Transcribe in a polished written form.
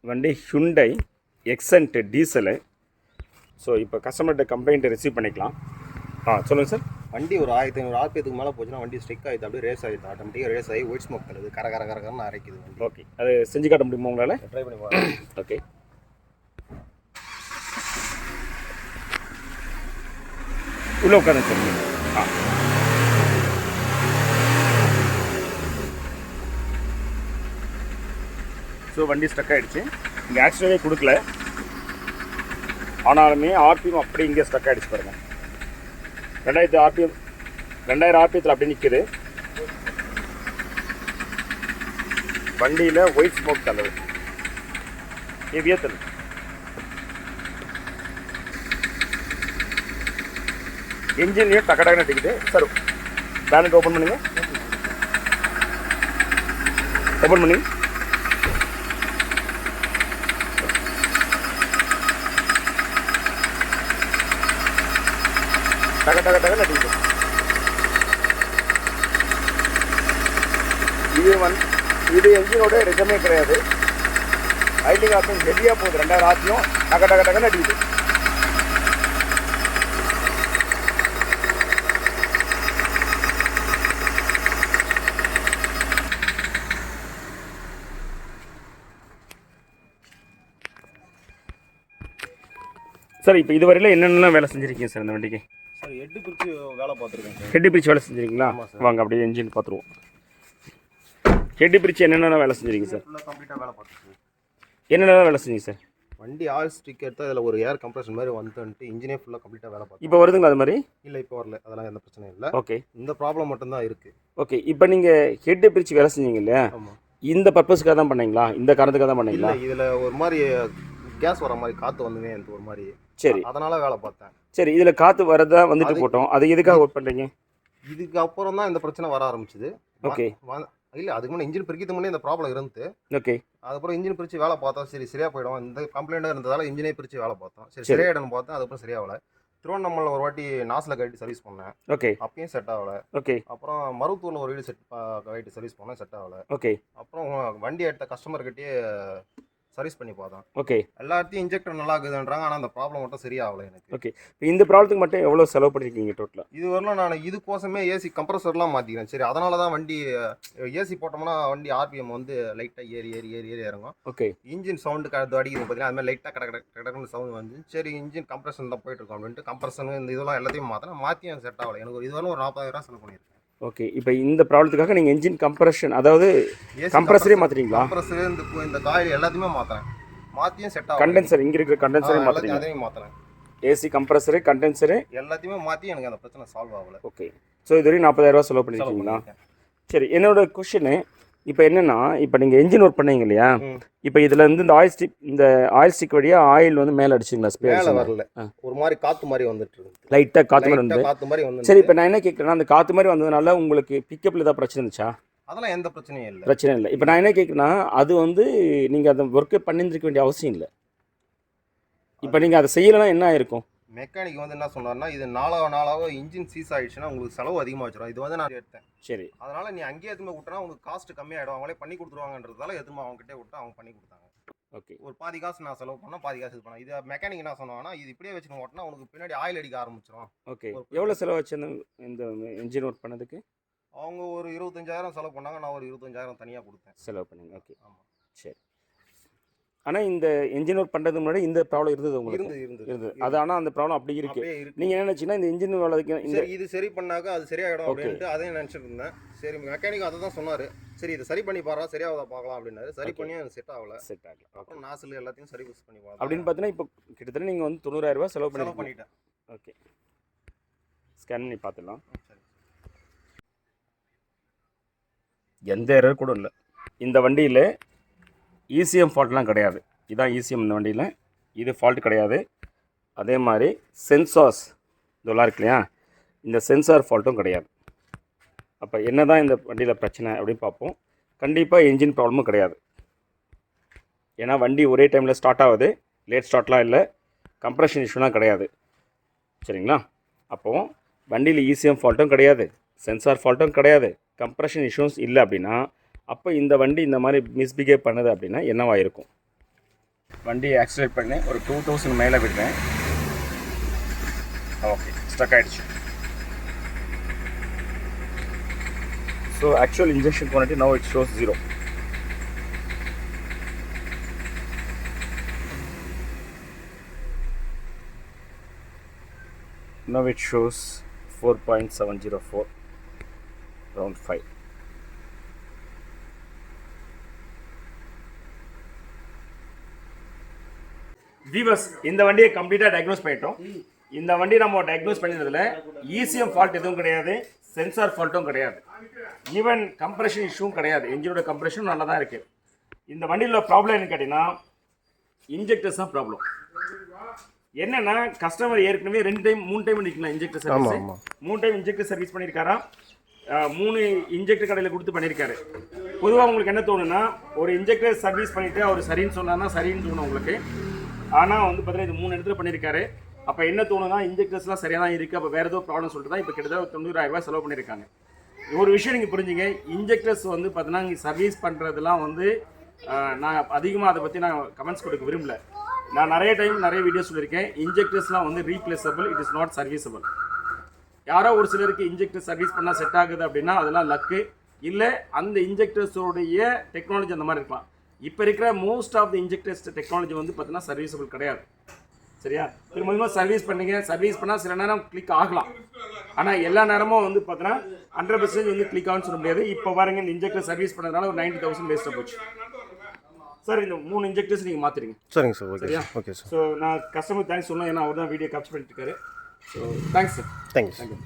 வண்டி Hyundai Xcent diesel. So இப்போ கஸ்டமர்கிட்ட கம்ப்ளைண்ட்டை ரிசீவ் பண்ணிக்கலாம். சொல்லுங்கள் சார். வண்டி ஒரு 1500 ஆர்பிஎத்துக்கு மேலே போச்சுன்னா வண்டி ஸ்டிக் ஆகிடுது, அப்படியே ரேஸ் ஆகிடுது, ஆட்டோமேட்டிக்காக ரேஸ் ஆகி ஒயிட் ஸ்மோக் தருது, கரகரன்னு அரைக்குது வண்டி. ஓகே, அது செஞ்சு காட்ட முடியுமா உங்களால்? ட்ரை பண்ணி பாருங்கள். ஓகே, உள்ளே உட்காந்து சார். ஸோ வண்டி ஸ்டக் ஆகிடுச்சு. இங்கே ஆக்சிடென்டே கொடுக்கல, ஆனாலுமே ஆர்பிஎம் அப்படி இங்கே ஸ்டக் ஆகிடுச்சு பாருங்கள். 2000 ஆர்பிஎத்தில் அப்படி நிற்குது. வண்டியில் ஒயிட் ஸ்மோக் தள்ளுது, ஹெவியாக தள்ளுது. என்ஜின்லேயும் டக்கடக்குன்னு அடிக்குது. சார் பேனட் ஓப்பன் பண்ணுங்க, ஓப்பன் பண்ணி டக்கு அடிக்குது. இது என்ஜினோட ரிதமே கிடையாது. ஐடிங் ஆப்ஷன் ஹெவியாக போகுது. 2000 ஆர்பிஎம் டக்குன்னு அடிக்குது. சார் இப்போ இதுவரையில் என்னென்னலாம் வேலை செஞ்சுருக்கீங்க சார் இந்த வண்டிக்கு? சார் ஹெட்டு பிரிச்சு வேலை பார்த்துருக்கேன் சார். ஹெட்டு பிரிச்சு வேலை செஞ்சுருக்கீங்களா? வாங்க அப்படியே என்ஜின் பார்த்துருவோம். ஹெட்டு பிரிச்சு என்னென்ன வேலை செஞ்சுருக்கீங்க சார்? ஃபுல்லாக கம்ப்ளீட்டாக வேலை பார்த்துருக்கேன். என்னென்ன வேலை செஞ்சீங்க சார்? வண்டி ஆயில் ஸ்டிக் எடுத்து அதில் ஒரு ஏர் கம்ப்ரஷன் மாதிரி வந்துட்டு இன்ஜினே ஃபுல்லாக கம்ப்ளீட்டாக வேலை பார்த்து. இப்போ வருதுங்களா அது மாதிரி? இல்லை, இப்போ வரல, அதெல்லாம் எந்த பிரச்சனையும் இல்லை. ஓகே, இந்த ப்ராப்ளம் மட்டும்தான் இருக்குது. ஓகே, இப்போ நீங்கள் ஹெட்டு பிரிச்சு வேலை செஞ்சீங்க இல்லையா? ஆமாம். இந்த பர்பஸ்க்காக தான் பண்ணீங்களா? இந்த காரணத்துக்காக தான் பண்ணீங்களா? இதில் ஒரு மாதிரி கேஸ் வர மாதிரி காற்று வந்துமே எனக்கு ஒரு மாதிரி. சரி, அதனால வேலை பார்த்தேன். சரி, இதில் காற்று வரதா வந்துட்டு போட்டோம். அது எதுக்காக ஒர்க் பண்ணுறீங்க? இதுக்கு அப்புறம் தான் இந்த பிரச்சனை வர ஆரம்பிச்சுது. ஓகே, இல்லை, அதுக்கு முன்னே இன்ஜின் பிரிக்கிறது முன்னே இந்த ப்ராப்ளம் இருந்து. ஓகே, அதுக்கப்புறம் இன்ஜின் பிரித்து வேலை பார்த்தோம். சரி, சரியாக போயிடும். இந்த கம்ப்ளைண்ட்டாக இருந்ததால் இன்ஜினே பிரித்து வேலை பார்த்தோம். சரி, சரியாயிடும்னு பார்த்தேன். அதுக்கப்புறம் சரியாகல. திருவண்ணாமலையில் ஒரு வாட்டி நாசில் கட்டி சர்வீஸ் பண்ணேன். ஓகே, அப்பயும் செட் ஆகலை. ஓகே, அப்புறம் மருவத்தூரில் ஒரு வீடு கட்டி சர்வீஸ் பண்ணேன், செட் ஆகலை. ஓகே, அப்புறம் வண்டி எடுத்த கஸ்டமர்கிட்டே சர்வீஸ் பண்ணி பார்த்தேன். ஓகே, எல்லாத்தையும் இன்ஜெக்டர் நல்லா இருக்குதுன்றாங்க, ஆனால் அந்த ப்ராப்ளம் மட்டும் சரியாகலை எனக்கு. ஓகே, இப்போ இந்த ப்ராப்ளத்துக்கு மட்டும் எவ்வளோ செலவு பண்ணியிருக்கீங்க டோட்டலாக? இது வரலாம் நான் இதுக்கோசமே ஏசி கம்ப்ரஸர்லாம் மாற்றிக்கிறேன். சரி, அதனால தான் வண்டி ஏசி போட்டோம்னா வண்டி ஆர்பிஎம் வந்து லைட்டாக ஏறி இறங்கும். ஓகே, இன்ஜின் சவுண்டு அடிக்குது பார்த்தீங்கன்னா, அது மாதிரி லைட்டாக கடற்கடன்னு சவுண்ட் வந்து சரி இன்ஜின் கம்ப்ரஷன் தான் போயிட்டு இருக்கோம் அப்படின்ட்டு கம்ப்ரஷன் இந்த இதெல்லாம் எல்லாத்தையும் மாற்றியும் செட் ஆகலை. எனக்கு இது வரலாம் ஒரு 40,000 செலவு பண்ணியிருக்கேன். ஓகே, இப்போ இந்த ப்ராப்ளத்துக்காக நீங்கள் இன்ஜின் கம்ப்ரஷன், அதாவது கம்ப்ரஸரே மாற்றுறீங்களா? கம்ப்ரஸரு இந்த காயில் எல்லாத்தையுமே மாற்றியும் செட் ஆகும். கண்டென்சர், இங்கே இருக்கிற கண்டென்சரே மாற்றுறீங்க? அதையும் மாற்றுறேன். ஏசி கம்ப்ரஸரு, கண்டென்சரு எல்லாத்தையுமே மாற்றி எனக்கு அந்த பிரச்சனை சால்வ் ஆகலை. ஓகே, ஸோ இது வரைக்கும் 40,000 செலவு பண்ணியிருக்கீங்களா? சரி, என்னோட கொஷினு இப்போ என்னென்னா, இப்போ நீங்கள் என்ஜின் ஒர்க் பண்ணீங்க இல்லையா? இப்போ இதில் இருந்து இந்த ஆயில் ஸ்டிக் வழியாக ஆயில் வந்து மேலே அடிச்சிங்களா? ஸ்பேஸ் வரல, ஒரு மாதிரி காற்று மாதிரி வந்துட்டு லைட்டாக காற்று மாதிரி வந்து. சரி, இப்போ நான் என்ன கேட்குறேன்னா, அந்த காற்று மாதிரி வந்ததுனால உங்களுக்கு பிக்கப்பில் ஏதாவது பிரச்சனை இருந்துச்சா? அதெல்லாம் எந்த பிரச்சனையும் இல்லை. பிரச்சனை இல்லை. இப்போ நான் என்ன கேட்குறேன்னா, அது வந்து நீங்கள் அந்த ஒர்க்கை பண்ணியிருக்க வேண்டிய அவசியம் இல்லை. இப்போ நீங்கள் அதை செய்யலைன்னா என்ன ஆயிருக்கும்? மெக்கானிக் வந்து என்ன சொன்னார்னா, இது நாளாக இன்ஜின் சீஸ் ஆகிடுச்சுன்னா உங்களுக்கு செலவு அதிகமாக வச்சிடும். இது வந்து நான் எடுத்தேன். சரி, அதனால் நீ அங்கேயே எதுவுமே விட்டனா உங்களுக்கு காஸ்ட் கம்மியாகிடும், அவங்களே பண்ணி கொடுத்துருவாங்கன்றதால எதுவுமே அவங்ககிட்டே விட்டு அவங்க பண்ணி கொடுத்தாங்க. ஓகே, ஒரு பாதி காசு நான் செலவு பண்ணால் பாதி காசு இது பண்ணேன். இது மெக்கானிக் என்ன சொன்னாங்கன்னா, இது இப்படியே வச்சுன்னு ஓட்டினா உனக்கு பின்னாடி ஆயில் அடிக்க ஆரம்பிச்சிடும். ஓகே, எவ்வளோ செலவு வச்சு இந்த இன்ஜின் ஒர்க் பண்ணதுக்கு? அவங்க ஒரு 25,000 செலவு பண்ணாங்க, நான் ஒரு 25,000 தனியாக கொடுத்தேன். செலவு பண்ணுங்க. ஓகே, ஆமாம், சரி. ஆனால் இந்த இன்ஜின் ஒர்க் பண்ணுறதுக்கு முன்னாடி இந்த ப்ராப்ளம் இருந்தது உங்களுக்கு? இருந்தது. அது ஆனால் அந்த ப்ராப்ளம் அப்படி இருக்குது. நீங்கள் என்ன நினச்சிங்கன்னா, இந்த இன்ஜின் வேலைக்கு இது சரி பண்ணாக்க அது சரியாயிடும் அப்படின்ட்டு அதையும் நினச்சிட்டு இருந்தேன். சரி, மெக்கானிக் அதை தான் சொன்னார். சரி, இதை சரி பண்ணி பாரா, சரியாவதா பார்க்கலாம் அப்படின்னாரு. சரி பண்ணி அது செட் ஆகலை. அப்புறம் நாசில் எல்லாத்தையும் சரி பண்ணி பார்த்தேன். அப்படின்னு பார்த்தீங்கன்னா இப்போ கிட்டத்தட்ட நீங்கள் வந்து 90,000 செலவு பண்ணிட்டேன். ஓகே, ஸ்கேன் பண்ணி பார்த்துடலாம். எந்த எரர் கூட இல்லை. இந்த வண்டியில் இசிஎம் ஃபால்ட்லாம் கிடையாது. இதுதான் இசிஎம் இந்த வண்டியில். இது ஃபால்ட் கிடையாது. அதே மாதிரி சென்சார்ஸ் இதெல்லாம் இருக்கு இல்லையா, இந்த சென்சார் ஃபால்ட்டும் கிடையாது. அப்போ என்ன தான் இந்த வண்டியில் பிரச்சனை அப்படின்னு பார்ப்போம். கண்டிப்பாக என்ஜின் ப்ராப்ளமும் கிடையாது. ஏன்னா வண்டி ஒரே டைமில் ஸ்டார்ட் ஆகுது, லேட் ஸ்டார்ட்லாம் இல்லை, கம்ப்ரஷன் இஷ்யூலாம் கிடையாது. சரிங்களா? அப்போது வண்டியில் இசிஎம் ஃபால்ட்டும் கிடையாது, சென்சார் ஃபால்ட்டும் கிடையாது, கம்ப்ரஷன் இஷ்யூஸ் இல்லை அப்படின்னா, அப்போ இந்த வண்டி இந்த மாதிரி மிஸ்பிஹேவ் பண்ணுது அப்படின்னா என்னவாக இருக்கும்? வண்டியை ஆக்சிலேட் பண்ணி ஒரு 2000 மேலே விடுறேன். ஓகே, ஸ்டக் ஆகிடுச்சு. So actual injection quantity now it shows 0. Now it shows 4.704, around 5. Viewers, இந்த வண்டியை கம்ப்ளீட்டாக டயக்னோஸ் பண்ணிட்டோம். இந்த வண்டி நம்ம டயக்னோஸ் பண்ணினதில் இசிஎம் ஃபால்ட் எதுவும் கிடையாது, சென்சார் ஃபால்ட்டும் கிடையாது, ஈவன் கம்ப்ரெஷன் இஷ்யூவும் கிடையாது. என்ஜினோட கம்ப்ரெஷன் நல்லா தான் இருக்குது. இந்த வண்டியில் ப்ராப்ளம் என்னன்னு கேட்டிங்கன்னா இன்ஜெக்டர்ஸ் தான் ப்ராப்ளம். என்னன்னா கஸ்டமர் ஏற்கனவே 2 டைம் 3 டைம் பண்ணிக்கலாம் injector service. 3 time injector service பண்ணியிருக்காரா, 3 இன்ஜெக்டர் கடையில் கொடுத்து பண்ணியிருக்காரு. பொதுவாக உங்களுக்கு என்ன தோணுன்னா, ஒரு இன்ஜெக்டர் சர்வீஸ் பண்ணிவிட்டு அவர் சரின்னு சொன்னார்னா சரின்னு தோணும் உங்களுக்கு. ஆனால் வந்து பார்த்தீங்கன்னா இது 3 இடத்துல பண்ணியிருக்காரு. அப்போ என்ன தோணுன்னா இன்ஜெக்டர்ஸ்லாம் சரியாக தான் இருக்குது, அப்போ வேறு ஏதோ ப்ராப்ளம் சொல்லிட்டு தான் இப்போ கிட்டத்தட்ட 90,000 ரூபாய் செலவு பண்ணியிருக்காங்க. ஒரு விஷயம் நீங்கள் புரிஞ்சுங்க, இன்ஜெக்டர்ஸ் வந்து பார்த்தீங்கன்னா இங்கே சர்வீஸ் பண்ணுறதுலாம் வந்து நான் அதிகமாக அதை பற்றி நான் கமெண்ட்ஸ் கொடுக்க விரும்பல. நான் நிறைய டைம் நிறைய வீடியோ சொல்லியிருக்கேன், இன்ஜெக்டர்ஸ்லாம் வந்து replaceable, it is not serviceable. யாரோ ஒரு சிலருக்கு இன்ஜெக்டர் சர்வீஸ் பண்ணால் செட் ஆகுது அப்படின்னா அதெல்லாம் லக்கு, இல்லை அந்த இன்ஜெக்டர்ஸோடைய டெக்னாலஜி அந்த மாதிரி இருக்கலாம். இப்போ இருக்கிற most of the injectors technology வந்து பார்த்தீங்கன்னா சர்வீசபிள் கிடையாது. சரியா, திரும்ப சர்வீஸ் பண்ணுங்க, சர்வீஸ் பண்ணால் சில நேரம் கிளிக் ஆகலாம், ஆனால் எல்லா நேரமும் வந்து பார்த்தீங்கன்னா 100% வந்து கிளிக் ஆகும்னு சொல்ல முடியாது. இப்போ பாருங்க, இந்த இன்ஜெக்டர் சர்வீஸ் பண்ணதுனால ஒரு 90,000 வேஸ்ட்டாக போச்சு. சார், இந்த 3 இன்ஜெக்டர்ஸ் நீங்கள் மாற்றிடுங்க. சரிங்க சார். ஓகே. சரியா, ஓகே சார். ஸோ நான் கஸ்டமர் தேங்க்ஸ் சொல்லணும், ஏன்னா அவர் தான் வீடியோ கேப்சர் பண்ணிட்டு இருக்காரு. So thanks sir. தேங்க்யூ.